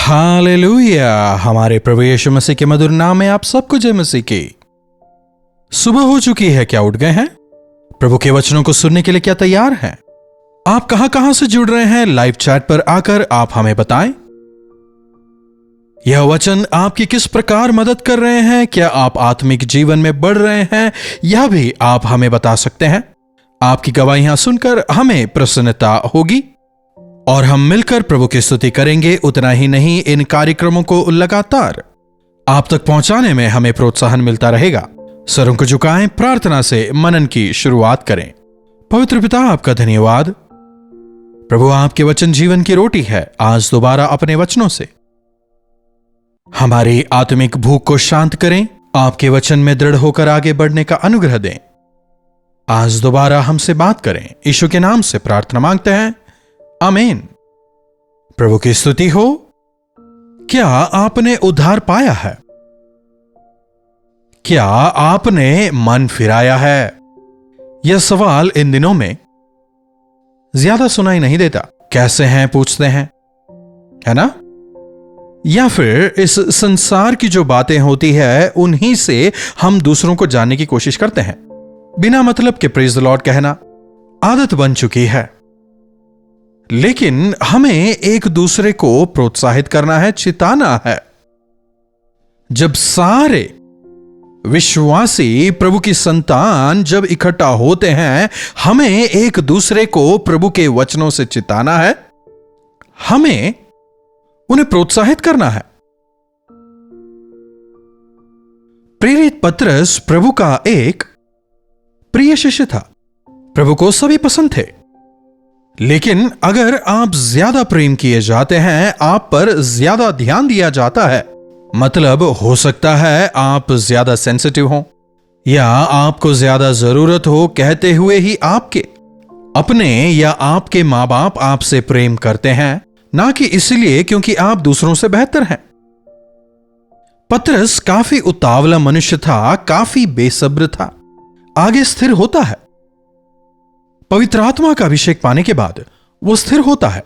Hallelujah. हमारे प्रभु यीशु मसीह के मधुर नाम में आप सबको जय मसीह की। सुबह हो चुकी है, क्या उठ गए हैं? प्रभु के वचनों को सुनने के लिए क्या तैयार हैं? आप कहां से जुड़ रहे हैं? लाइव चैट पर आकर आप हमें बताएं। यह वचन आपकी किस प्रकार मदद कर रहे हैं? क्या आप आत्मिक जीवन में बढ़ रहे हैं? यह भी आप हमें बता सकते हैं। आपकी गवाहियां सुनकर हमें प्रसन्नता होगी और हम मिलकर प्रभु की स्तुति करेंगे। उतना ही नहीं, इन कार्यक्रमों को लगातार आप तक पहुंचाने में हमें प्रोत्साहन मिलता रहेगा। सरों को झुकाएं, प्रार्थना से मनन की शुरुआत करें। पवित्र पिता, आपका धन्यवाद। प्रभु, आपके वचन जीवन की रोटी है। आज दोबारा अपने वचनों से हमारी आत्मिक भूख को शांत करें। आपके वचन में दृढ़ होकर आगे बढ़ने का अनुग्रह दें। आज दोबारा हमसे बात करें। यीशु के नाम से प्रार्थना मांगते हैं, आमीन। प्रभु की स्तुति हो। क्या आपने उद्धार पाया है? क्या आपने मन फिराया है? यह सवाल इन दिनों में ज्यादा सुनाई नहीं देता। कैसे हैं पूछते हैं, है ना? या फिर इस संसार की जो बातें होती है उन्हीं से हम दूसरों को जानने की कोशिश करते हैं। बिना मतलब के प्रेज द लॉर्ड कहना आदत बन चुकी है। लेकिन हमें एक दूसरे को प्रोत्साहित करना है, चिताना है। जब सारे विश्वासी प्रभु की संतान जब इकट्ठा होते हैं, हमें एक दूसरे को प्रभु के वचनों से चिताना है। हमें उन्हें प्रोत्साहित करना है। प्रेरित पतरस प्रभु का एक प्रिय शिष्य था। प्रभु को सभी पसंद थे। लेकिन अगर आप ज्यादा प्रेम किए जाते हैं, आप पर ज्यादा ध्यान दिया जाता है, मतलब हो सकता है आप ज्यादा सेंसिटिव हो या आपको ज्यादा जरूरत हो, कहते हुए ही आपके अपने या आपके मां बाप आपसे प्रेम करते हैं, ना कि इसलिए क्योंकि आप दूसरों से बेहतर हैं। पतरस काफी उतावला मनुष्य था, काफी बेसब्र था। आगे स्थिर होता है। पवित्र आत्मा का अभिषेक पाने के बाद वो स्थिर होता है।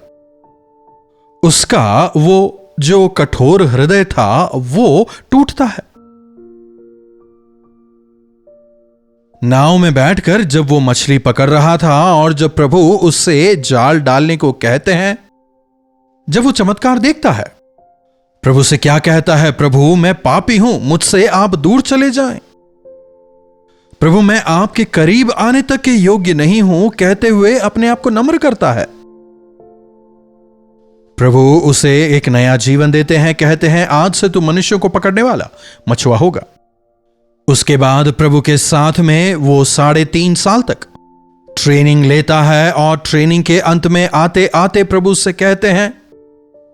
उसका वो जो कठोर हृदय था वो टूटता है। नाव में बैठकर जब वो मछली पकड़ रहा था और जब प्रभु उससे जाल डालने को कहते हैं, जब वो चमत्कार देखता है, प्रभु से क्या कहता है? प्रभु, मैं पापी हूं, मुझसे आप दूर चले जाएं। प्रभु, मैं आपके करीब आने तक के योग्य नहीं हूं, कहते हुए अपने आप को नम्र करता है। प्रभु उसे एक नया जीवन देते हैं, कहते हैं आज से तू मनुष्यों को पकड़ने वाला मछुआ होगा। उसके बाद प्रभु के साथ में वो 3.5 साल तक ट्रेनिंग लेता है और ट्रेनिंग के अंत में आते आते प्रभु से कहते हैं,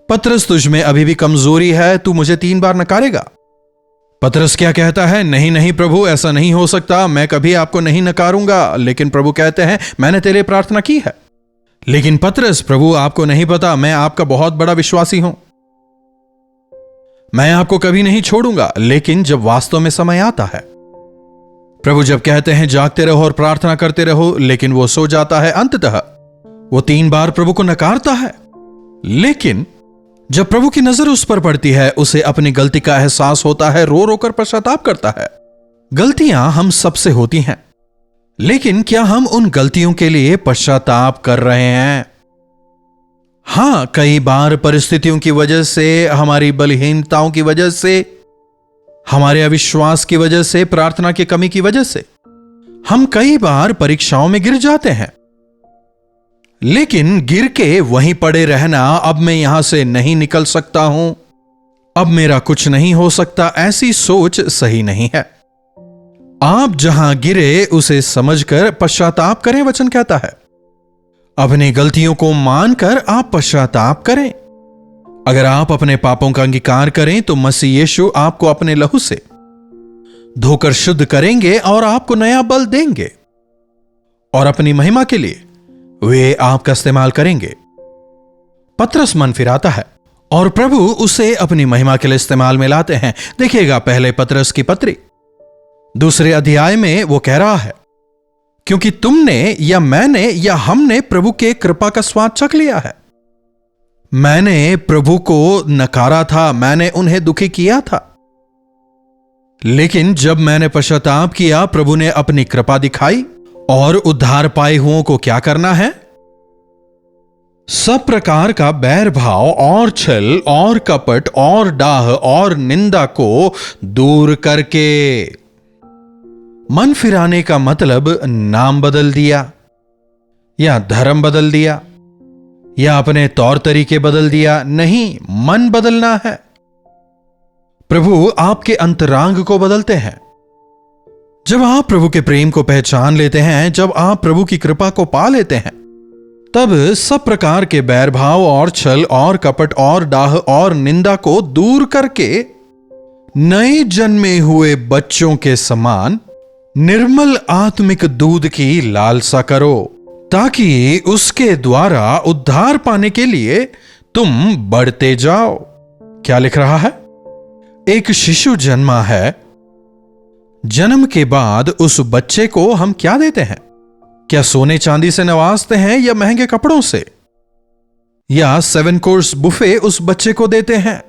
पतरस, तुझ में अभी भी कमजोरी है, तू मुझे 3 बार नकारेगा। पतरस क्या कहता है? नहीं नहीं प्रभु, ऐसा नहीं हो सकता, मैं कभी आपको नहीं नकारूंगा। लेकिन प्रभु कहते हैं, मैंने तेरे प्रार्थना की है। लेकिन पतरस, प्रभु आपको नहीं पता, मैं आपका बहुत बड़ा विश्वासी हूं, मैं आपको कभी नहीं छोड़ूंगा। लेकिन जब वास्तव में समय आता है, प्रभु जब कहते हैं जागते रहो और प्रार्थना करते रहो, लेकिन वो सो जाता है। अंततः वो 3 बार प्रभु को नकारता है। लेकिन जब प्रभु की नजर उस पर पड़ती है, उसे अपनी गलती का एहसास होता है, रो रो कर पश्चाताप करता है। गलतियां हम सबसे होती हैं, लेकिन क्या हम उन गलतियों के लिए पश्चाताप कर रहे हैं? हां, कई बार परिस्थितियों की वजह से, हमारी बलहीनताओं की वजह से, हमारे अविश्वास की वजह से, प्रार्थना की कमी की वजह से हम कई बार परीक्षाओं में गिर जाते हैं। लेकिन गिर के वहीं पड़े रहना, अब मैं यहां से नहीं निकल सकता हूं, अब मेरा कुछ नहीं हो सकता, ऐसी सोच सही नहीं है। आप जहां गिरे उसे समझकर पश्चाताप करें, वचन कहता है। अपनी गलतियों को मानकर आप पश्चाताप करें। अगर आप अपने पापों का अंगीकार करें तो मसीह यीशु आपको अपने लहू से धोकर शुद्ध करेंगे और आपको नया बल देंगे और अपनी महिमा के लिए वे आपका इस्तेमाल करेंगे। पतरस मन फिराता है और प्रभु उसे अपनी महिमा के लिए इस्तेमाल में लाते हैं। देखिएगा पहले पतरस की पत्री 2 अध्याय में वो कह रहा है, क्योंकि तुमने या मैंने या हमने प्रभु के कृपा का स्वाद चख लिया है। मैंने प्रभु को नकारा था, मैंने उन्हें दुखी किया था। लेकिन जब मैंने पश्चाताप किया, प्रभु ने अपनी कृपा दिखाई और उद्धार पाए हुओं को क्या करना है? सब प्रकार का बैर भाव और छल और कपट और डाह और निंदा को दूर करके। मन फिराने का मतलब नाम बदल दिया या धर्म बदल दिया या अपने तौर तरीके बदल दिया नहीं, मन बदलना है। प्रभु आपके अंतरांग को बदलते हैं। जब आप प्रभु के प्रेम को पहचान लेते हैं, जब आप प्रभु की कृपा को पा लेते हैं, तब सब प्रकार के बैर भाव और छल और कपट और डाह और निंदा को दूर करके नए जन्मे हुए बच्चों के समान निर्मल आत्मिक दूध की लालसा करो, ताकि उसके द्वारा उद्धार पाने के लिए तुम बढ़ते जाओ। क्या लिख रहा है? एक शिशु जन्मा है। जन्म के बाद उस बच्चे को हम क्या देते हैं? क्या सोने चांदी से नवाजते हैं या महंगे कपड़ों से? या 7 कोर्स बुफे उस बच्चे को देते हैं?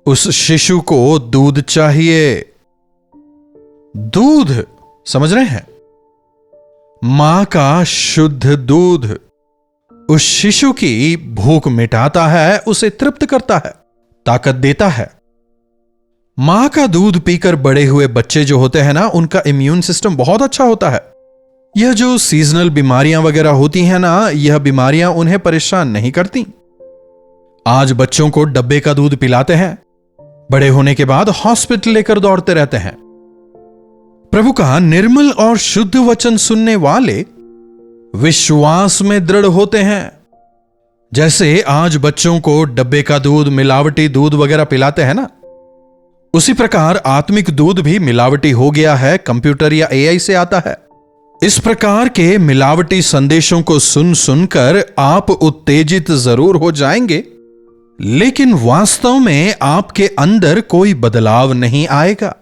उस शिशु को दूध चाहिए। दूध, समझ रहे हैं? मां का शुद्ध दूध उस शिशु की भूख मिटाता है, उसे तृप्त करता है, ताकत देता है। मां का दूध पीकर बड़े हुए बच्चे जो होते हैं ना, उनका इम्यून सिस्टम बहुत अच्छा होता है। यह जो सीजनल बीमारियां वगैरह होती हैं ना, यह बीमारियां उन्हें परेशान नहीं करती। आज बच्चों को डब्बे का दूध पिलाते हैं, बड़े होने के बाद हॉस्पिटल लेकर दौड़ते रहते हैं। प्रभु का निर्मल और शुद्ध वचन सुनने वाले विश्वास में दृढ़ होते हैं। जैसे आज बच्चों को डब्बे का दूध, मिलावटी दूध वगैरह पिलाते हैं ना, उसी प्रकार आत्मिक दूध भी मिलावटी हो गया है, कंप्यूटर या एआई से आता है। इस प्रकार के मिलावटी संदेशों को सुन सुनकर आप उत्तेजित जरूर हो जाएंगे, लेकिन वास्तव में आपके अंदर कोई बदलाव नहीं आएगा।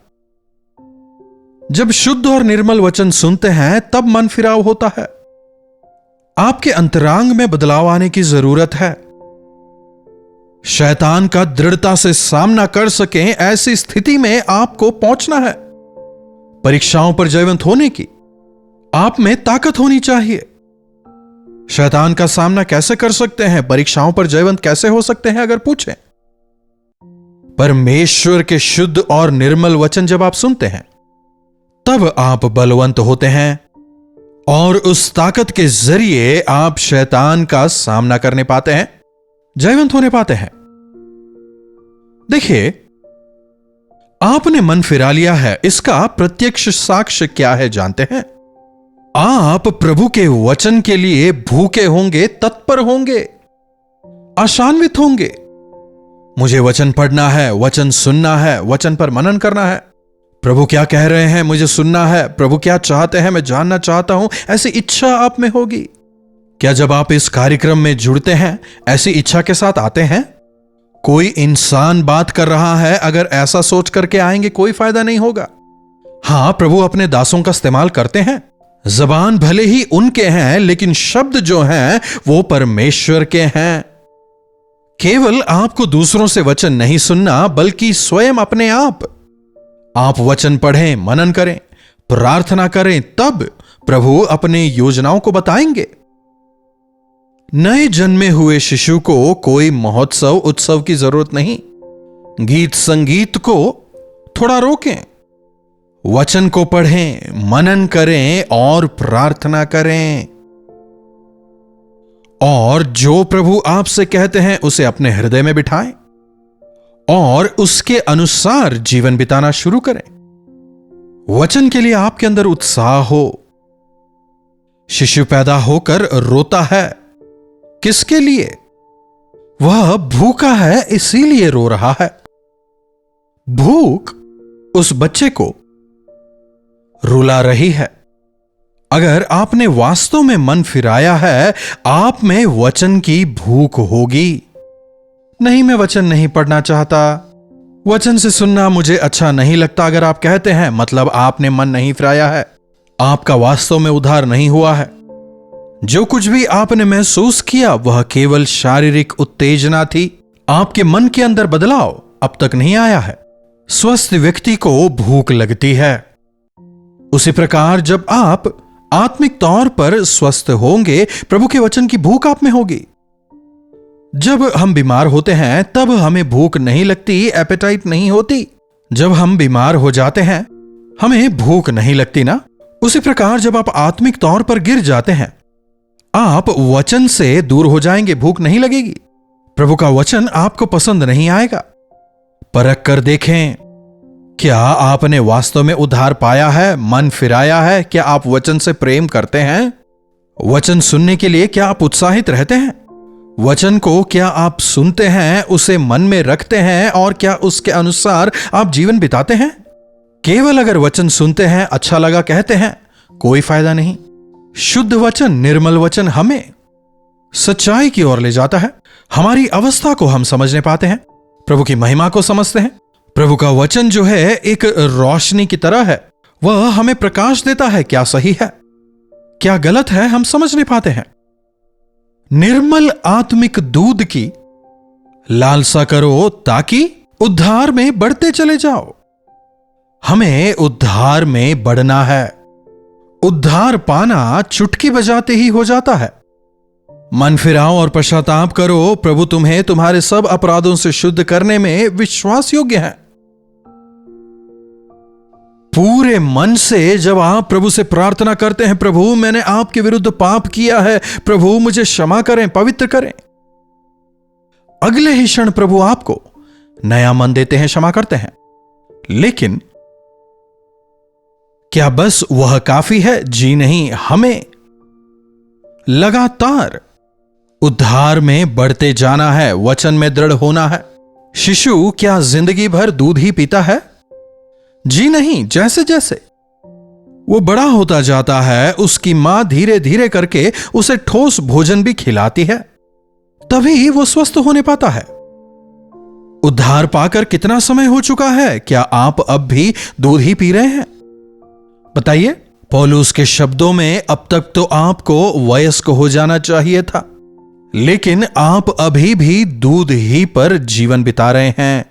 जब शुद्ध और निर्मल वचन सुनते हैं, तब मन फिराव होता है। आपके अंतरांग में बदलाव आने की जरूरत है। शैतान का दृढ़ता से सामना कर सकें, ऐसी स्थिति में आपको पहुंचना है। परीक्षाओं पर जयवंत होने की आप में ताकत होनी चाहिए। शैतान का सामना कैसे कर सकते हैं, परीक्षाओं पर जयवंत कैसे हो सकते हैं, अगर पूछें? परमेश्वर के शुद्ध और निर्मल वचन जब आप सुनते हैं, तब आप बलवंत होते हैं और उस ताकत के जरिए आप शैतान का सामना करने पाते हैं, जयवंत होने पाते हैं। देखिए, आपने मन फिरा लिया है, इसका प्रत्यक्ष साक्ष्य क्या है जानते हैं? आप प्रभु के वचन के लिए भूखे होंगे, तत्पर होंगे, आशान्वित होंगे। मुझे वचन पढ़ना है, वचन सुनना है, वचन पर मनन करना है। प्रभु क्या कह रहे हैं मुझे सुनना है, प्रभु क्या चाहते हैं मैं जानना चाहता हूं, ऐसी इच्छा आप में होगी। क्या जब आप इस कार्यक्रम में जुड़ते हैं, ऐसी इच्छा के साथ आते हैं? कोई इंसान बात कर रहा है, अगर ऐसा सोच करके आएंगे कोई फायदा नहीं होगा। हां, प्रभु अपने दासों का इस्तेमाल करते हैं। जबान भले ही उनके हैं, लेकिन शब्द जो हैं वो परमेश्वर के हैं। केवल आपको दूसरों से वचन नहीं सुनना, बल्कि स्वयं अपने आप वचन पढ़ें, मनन करें, प्रार्थना करें, तब प्रभु अपने योजनाओं को बताएंगे। नए जन्मे हुए शिशु को कोई महोत्सव उत्सव की जरूरत नहीं। गीत संगीत को थोड़ा रोकें, वचन को पढ़ें, मनन करें और प्रार्थना करें। और जो प्रभु आपसे कहते हैं उसे अपने हृदय में बिठाएं और उसके अनुसार जीवन बिताना शुरू करें। वचन के लिए आपके अंदर उत्साह हो। शिशु पैदा होकर रोता है, किसके लिए? वह भूखा है, इसीलिए रो रहा है। भूख उस बच्चे को रुला रही है। अगर आपने वास्तव में मन फिराया है, आप में वचन की भूख होगी। नहीं, मैं वचन नहीं पढ़ना चाहता, वचन से सुनना मुझे अच्छा नहीं लगता, अगर आप कहते हैं, मतलब आपने मन नहीं फिराया है, आपका वास्तव में उद्धार नहीं हुआ है। जो कुछ भी आपने महसूस किया वह केवल शारीरिक उत्तेजना थी। आपके मन के अंदर बदलाव अब तक नहीं आया है। स्वस्थ व्यक्ति को भूख लगती है। उसी प्रकार जब आप आत्मिक तौर पर स्वस्थ होंगे, प्रभु के वचन की भूख आप में होगी। जब हम बीमार होते हैं तब हमें भूख नहीं लगती, एपेटाइट नहीं होती। जब हम बीमार हो जाते हैं हमें भूख नहीं लगती ना। उसी प्रकार जब आप आत्मिक तौर पर गिर जाते हैं, आप वचन से दूर हो जाएंगे, भूख नहीं लगेगी। प्रभु का वचन आपको पसंद नहीं आएगा। परख कर देखें, क्या आपने वास्तव में उद्धार पाया है, मन फिराया है? क्या आप वचन से प्रेम करते हैं? वचन सुनने के लिए क्या आप उत्साहित रहते हैं? वचन को क्या आप सुनते हैं, उसे मन में रखते हैं और क्या उसके अनुसार आप जीवन बिताते हैं? केवल अगर वचन सुनते हैं, अच्छा लगा कहते हैं, कोई फायदा नहीं। शुद्ध वचन, निर्मल वचन हमें सच्चाई की ओर ले जाता है। हमारी अवस्था को हम समझने पाते हैं, प्रभु की महिमा को समझते हैं। प्रभु का वचन जो है एक रोशनी की तरह है, वह हमें प्रकाश देता है। क्या सही है, क्या गलत है, हम समझ नहीं पाते हैं। निर्मल आत्मिक दूध की लालसा करो ताकि उद्धार में बढ़ते चले जाओ। हमें उद्धार में बढ़ना है। उद्धार पाना चुटकी बजाते ही हो जाता है। मन फिराओ और पश्चाताप करो, प्रभु तुम्हें तुम्हारे सब अपराधों से शुद्ध करने में विश्वास योग्य है। पूरे मन से जब आप प्रभु से प्रार्थना करते हैं, प्रभु मैंने आपके विरुद्ध पाप किया है, प्रभु मुझे क्षमा करें, पवित्र करें, अगले ही क्षण प्रभु आपको नया मन देते हैं, क्षमा करते हैं। लेकिन क्या बस वह काफी है? जी नहीं, हमें लगातार उद्धार में बढ़ते जाना है, वचन में दृढ़ होना है। शिशु क्या जिंदगी भर दूध ही पीता है? जी नहीं, जैसे जैसे वो बड़ा होता जाता है, उसकी मां धीरे धीरे करके उसे ठोस भोजन भी खिलाती है, तभी वो स्वस्थ होने पाता है। उद्धार पाकर कितना समय हो चुका है? क्या आप अब भी दूध ही पी रहे हैं? बताइए। पौलुस के शब्दों में, अब तक तो आपको वयस्क हो जाना चाहिए था, लेकिन आप अभी भी दूध ही पर जीवन बिता रहे हैं।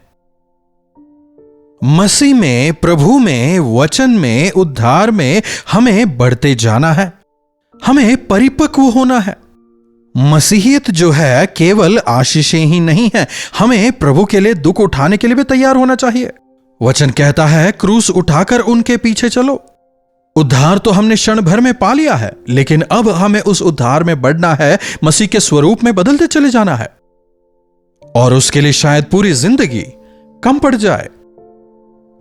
मसीह में, प्रभु में, वचन में, उद्धार में हमें बढ़ते जाना है, हमें परिपक्व होना है। मसीहियत जो है केवल आशीषें ही नहीं है, हमें प्रभु के लिए दुख उठाने के लिए भी तैयार होना चाहिए। वचन कहता है, क्रूस उठाकर उनके पीछे चलो। उद्धार तो हमने क्षण भर में पा लिया है, लेकिन अब हमें उस उद्धार में बढ़ना है, मसीह के स्वरूप में बदलते चले जाना है, और उसके लिए शायद पूरी जिंदगी कम पड़ जाए।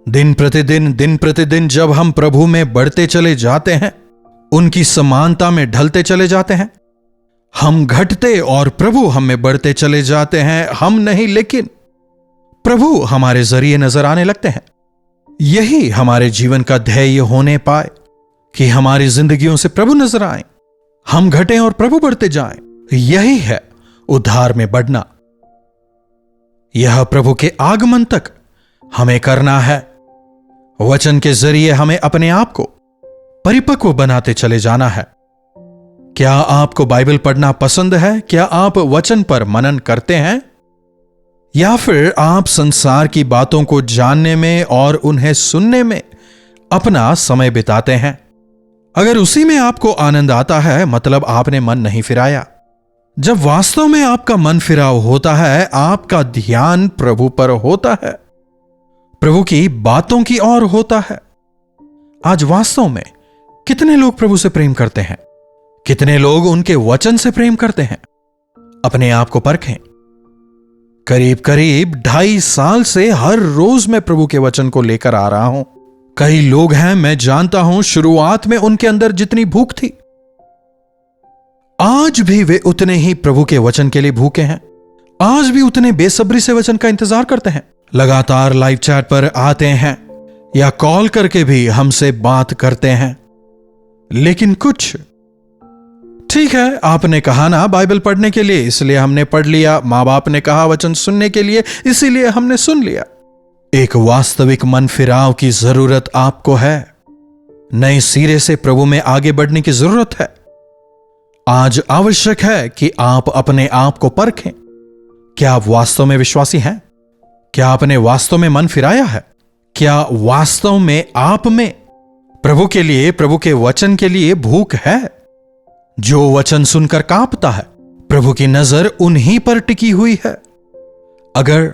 दिन प्रतिदिन जब हम प्रभु में बढ़ते चले जाते हैं, उनकी समानता में ढलते चले जाते हैं, हम घटते और प्रभु हमें बढ़ते चले जाते हैं। हम नहीं, लेकिन प्रभु हमारे जरिए नजर आने लगते हैं। यही हमारे जीवन का ध्येय होने पाए कि हमारी जिंदगियों से प्रभु नजर आए, हम घटें और प्रभु बढ़ते जाएं। यही है उद्धार में बढ़ना। यह प्रभु के आगमन तक हमें करना है। वचन के जरिए हमें अपने आप को परिपक्व बनाते चले जाना है। क्या आपको बाइबल पढ़ना पसंद है? क्या आप वचन पर मनन करते हैं? या फिर आप संसार की बातों को जानने में और उन्हें सुनने में अपना समय बिताते हैं? अगर उसी में आपको आनंद आता है, मतलब आपने मन नहीं फिराया। जब वास्तव में आपका मन फिराव होता है, आपका ध्यान प्रभु पर होता है, प्रभु की बातों की ओर होता है। आज वास्तव में कितने लोग प्रभु से प्रेम करते हैं? कितने लोग उनके वचन से प्रेम करते हैं? अपने आप को परखें। करीब 2.5 साल से हर रोज मैं प्रभु के वचन को लेकर आ रहा हूं। कई लोग हैं, मैं जानता हूं, शुरुआत में उनके अंदर जितनी भूख थी, आज भी वे उतने ही प्रभु के वचन के लिए भूखे हैं। आज भी उतने बेसब्री से वचन का इंतजार करते हैं। लगातार लाइव चैट पर आते हैं या कॉल करके भी हमसे बात करते हैं। लेकिन कुछ, ठीक है, आपने कहा ना बाइबल पढ़ने के लिए, इसलिए हमने पढ़ लिया। मां बाप ने कहा वचन सुनने के लिए, इसीलिए हमने सुन लिया। एक वास्तविक मन फिराव की जरूरत आपको है। नए सिरे से प्रभु में आगे बढ़ने की जरूरत है। आज आवश्यक है कि आप अपने आप को परखें। क्या आप वास्तव में विश्वासी हैं? क्या आपने वास्तव में मन फिराया है? क्या वास्तव में आप में प्रभु के लिए, प्रभु के वचन के लिए भूख है? जो वचन सुनकर कांपता है, प्रभु की नजर उन्हीं पर टिकी हुई है। अगर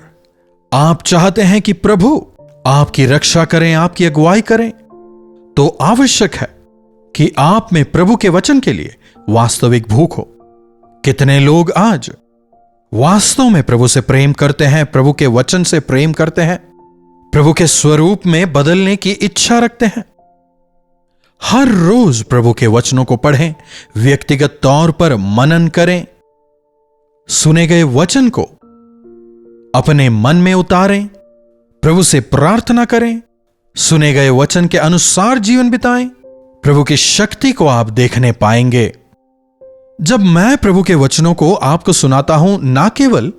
आप चाहते हैं कि प्रभु आपकी रक्षा करें, आपकी अगुवाई करें, तो आवश्यक है कि आप में प्रभु के वचन के लिए वास्तविक भूख हो। कितने लोग आज वास्तव में प्रभु से प्रेम करते हैं, प्रभु के वचन से प्रेम करते हैं, प्रभु के स्वरूप में बदलने की इच्छा रखते हैं। हर रोज प्रभु के वचनों को पढ़ें, व्यक्तिगत तौर पर मनन करें, सुने गए वचन को अपने मन में उतारें, प्रभु से प्रार्थना करें, सुने गए वचन के अनुसार जीवन बिताएं। प्रभु की शक्ति को आप देखने पाएंगे। जब मैं प्रभु के वचनों को आपको सुनाता हूं, ना केवल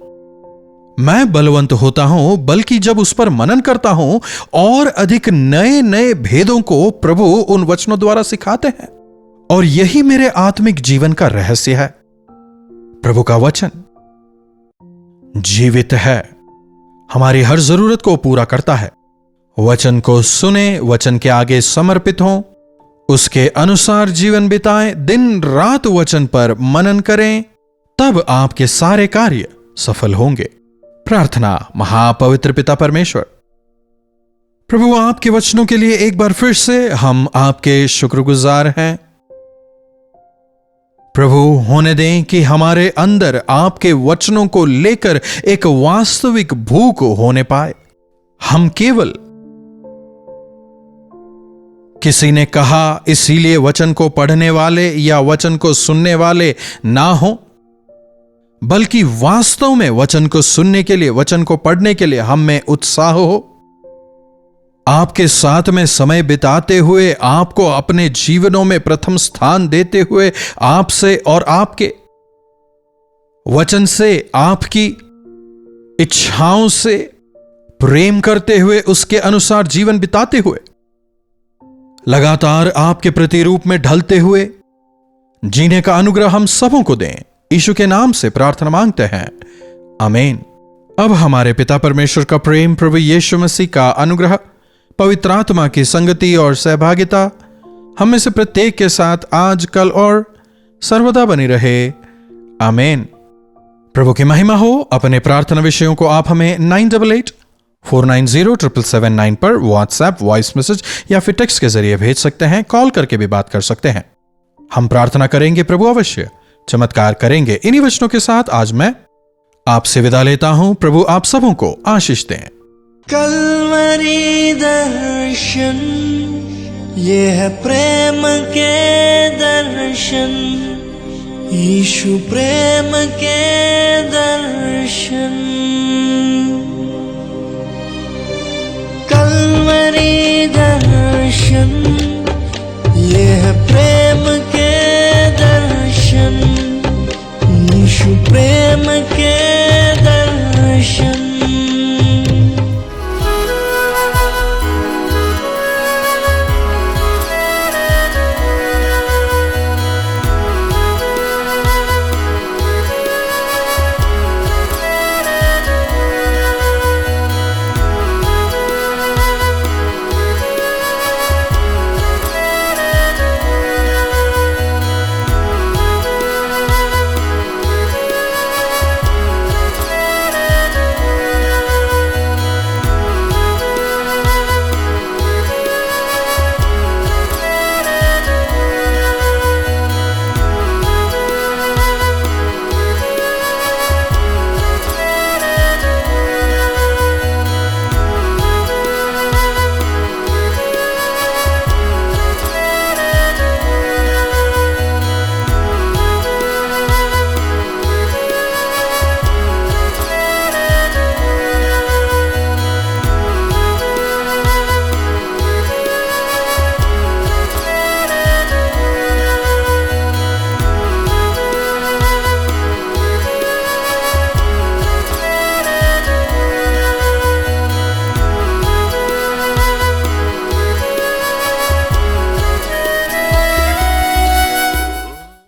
मैं बलवंत होता हूं, बल्कि जब उस पर मनन करता हूं और अधिक नए नए भेदों को प्रभु उन वचनों द्वारा सिखाते हैं। और यही मेरे आत्मिक जीवन का रहस्य है। प्रभु का वचन जीवित है, हमारी हर जरूरत को पूरा करता है। वचन को सुने, वचन के आगे समर्पित हों, उसके अनुसार जीवन बिताएं, दिन रात वचन पर मनन करें, तब आपके सारे कार्य सफल होंगे। प्रार्थना। महापवित्र पिता परमेश्वर, प्रभु आपके वचनों के लिए एक बार फिर से हम आपके शुक्रगुजार हैं। प्रभु, होने दें कि हमारे अंदर आपके वचनों को लेकर एक वास्तविक भूख होने पाए। हम केवल किसी ने कहा इसीलिए वचन को पढ़ने वाले या वचन को सुनने वाले ना हो, बल्कि वास्तव में वचन को सुनने के लिए, वचन को पढ़ने के लिए हम में उत्साह हो। आपके साथ में समय बिताते हुए, आपको अपने जीवनों में प्रथम स्थान देते हुए, आपसे और आपके वचन से, आपकी इच्छाओं से प्रेम करते हुए, उसके अनुसार जीवन बिताते हुए, लगातार आपके प्रतिरूप में ढलते हुए जीने का अनुग्रह हम सबों को दें। यीशु के नाम से प्रार्थना मांगते हैं, आमीन। अब हमारे पिता परमेश्वर का प्रेम, प्रभु यीशु मसीह का अनुग्रह, पवित्र आत्मा की संगति और सहभागिता हम में से प्रत्येक के साथ आज, कल और सर्वदा बनी रहे, आमीन। प्रभु की महिमा हो। अपने प्रार्थना विषयों को आप हमें 9884907779 पर व्हाट्सएप वॉइस मैसेज या फिर टेक्स्ट के जरिए भेज सकते हैं। कॉल करके भी बात कर सकते हैं। हम प्रार्थना करेंगे, प्रभु अवश्य चमत्कार करेंगे। इन्हीं वचनों के साथ आज मैं आपसे विदा लेता हूं। प्रभु आप सबों को आशीष दें। कल्वरी दर्शन, ये है प्रेम के दर्शन, यीशु प्रेम के दर्शन। कल्वरी दर्शन,